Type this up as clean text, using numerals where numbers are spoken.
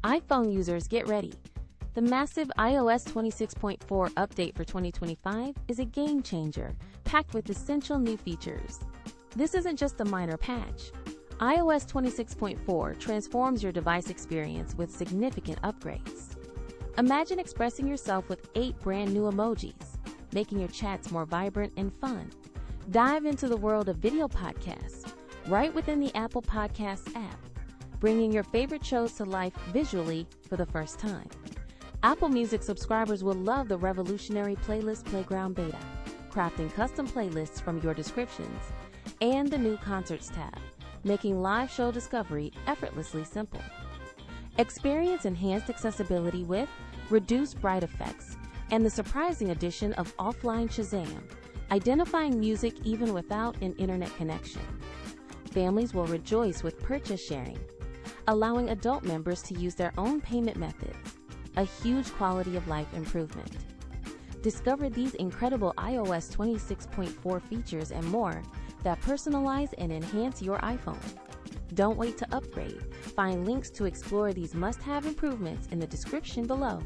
iPhone users, get ready. The massive iOS 26.4 update for 2025 is a game changer, packed with essential new features. This isn't just a minor patch. iOS 26.4 transforms your device experience with significant upgrades. Imagine expressing yourself with 8 brand new emojis, making your chats more vibrant and fun. Dive into the world of video podcasts right within the Apple Podcasts app, bringing your favorite shows to life visually for the first time. Apple Music subscribers will love the revolutionary Playlist Playground beta, crafting custom playlists from your descriptions, and the new Concerts tab, making live show discovery effortlessly simple. Experience enhanced accessibility with reduced bright effects and the surprising addition of offline Shazam, identifying music even without an internet connection. Families will rejoice with purchase sharing, allowing adult members to use their own payment methods, a huge quality of life improvement. Discover these incredible iOS 26.4 features and more that personalize and enhance your iPhone. Don't wait to upgrade. Find links to explore these must-have improvements in the description below.